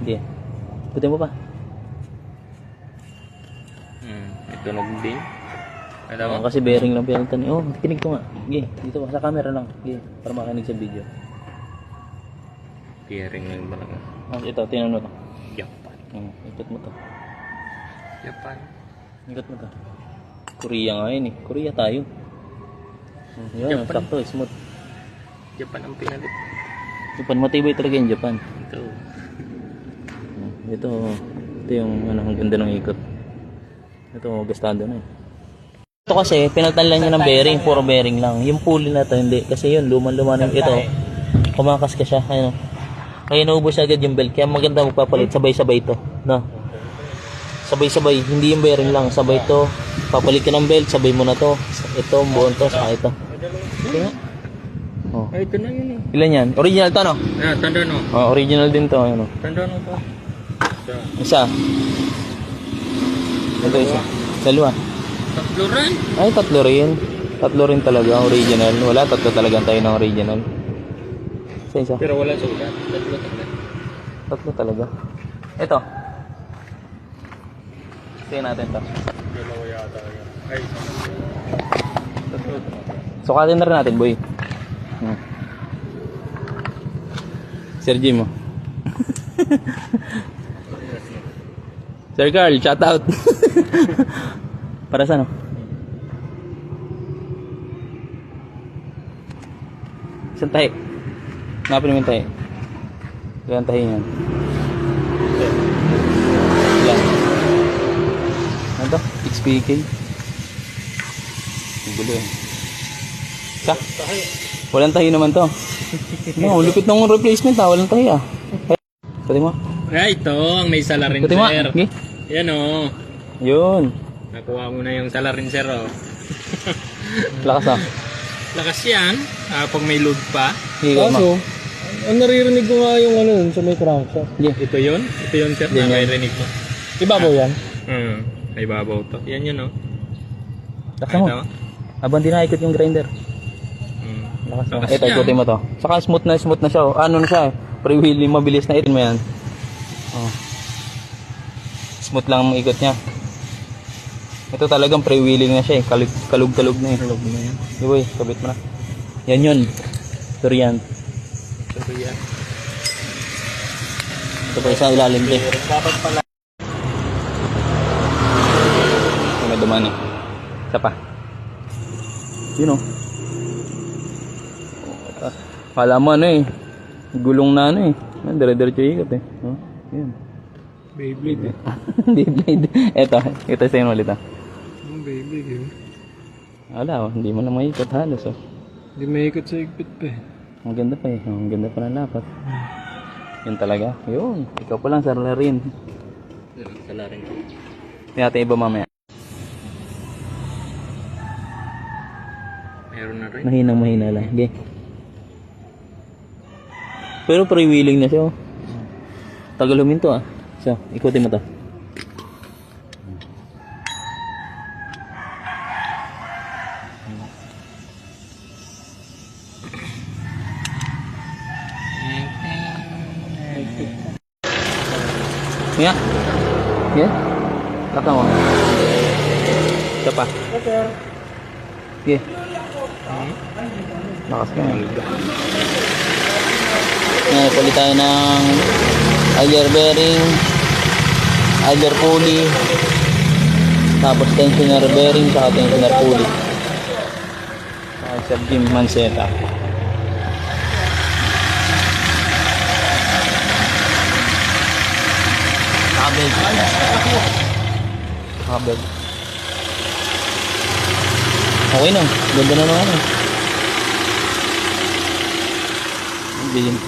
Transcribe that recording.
Yeah. Putin mo pa. May tunog din. Ano ba? Kasi bearing lang pinalitan. Oh, tinig ko nga. Okay, dito pa sa camera lang. Okay, para makinig sa video. Bearing lang ba lang? Ito, tingnan mo to. Japan. Ikot mo to. Japan. Ikot mo to. Korea nga yun eh. Korea tayo. Yan, Japan. sakto, smooth. Japan ang pinalit. Japan, matibay talaga yung Japan. Ito. Ito yung ang ganda ng ikot. Ito, gastado na eh. Ito kasi, pinalitan lang niya ng bearing, puro bearing lang. Yung pulley na to, hindi. Kasi yun, luman-luman ito. Kumakas ka siya. Ayun. Kaya naubos agad yung belt. Kaya maganda magpapalit. Sabay-sabay ito. No? Sabay-sabay. Hindi yung bearing lang. Sabay ito. Papalit ka ng belt. Sabay mo na to. Ito, buon to. Saka ito. Okay nga. Oh. Ay, ito na yun eh. Ilan yan? Original to, no? Tanda no. Oh, original din to. Ayun, Tanda no to. Isa. Ito isa. Dalawa. Tatlo rin. Ay, tatlo rin. Tatlo rin talaga. Original. Wala, tatlo talaga tayo ng original. Isa. Pero wala sulat. Tatlo talaga. Tatlo talaga. Ito. Tingnan natin to. Dalawa yata yun. Ay. Tatlo. Sukatin na rin natin, boy. Sir Jim, oh. Sir Carl, shout out. Para saan, oh? Isang tahi. Hanapin mo yung tahi. Ilan tahi yan? Ilan? Ano to? XPK. Ang gulo yan. Sa? Walang tahi naman to. No, lupit ng replacement ha. Walang tahi ah. Pwede mo? Ay, ito. Ang may salarin, Pwede mo? sir. Okay. Yan o. Yun. Nakuha mo na yung salarin, sir o. Lakas ah. Lakas yan. Pag may load pa. Higa mo. Ang naririnig ko nga yung ano yun sa may crankshaft. Yeah. Ito yun. Ito yun, sir. Yan, yan. Nakarinig mo. Ibabaw yan? Ay babaw to. Yan yun o. Lakas mo. Habang dinaikot yung grinder. Lakas mo. Lakas Ito, yan. ikutin mo to. Saka smooth na siya. Oh. Ano na siya eh. Pre-wheeling, mabilis na. Itin mo yan. Oh. Smooth lang ang ikot niya. Ito talagang pre-wheeling na siya eh. Kalug-kalug na eh. Kalog na yan. Iwoy, kabit mo na. Yan yun. Durian. Ito yan. Ito pa isang ilalim din. Dapat pala. May duman eh. Isa pa. Yun oh. Kala mo ano eh. Gulong na ano eh. Dire-diretso ikot eh. Oh, yun. Beyblade eh. Beyblade. Ito sa'yo ulit ah. Ang Beyblade eh. Wala oh. Hindi mo na maikot halos oh. Hindi may ikot sa igpit pa eh. Ang ganda pa eh. Ang ganda pa ng lapat. Yun talaga. Yun. Ikaw pa lang salarin. Salarin. Hindi natin iba mamaya. Meron na rin. Mahina lang. Okay. Pero pre-wheeling na siya oh. Tagal huminto ah. So, ikutin mo to. Yeah. Yeah. Laka mo. Isa pa. Yeah. Lakas ka. Ngayon, palit tayo ng idler bearing, idler pulley, tapos tensioner bearing, saka tensioner pulley. Sir Jim Manceta. Kabel. Kabel. Okay na. Ganda na naman eh. Bilhin.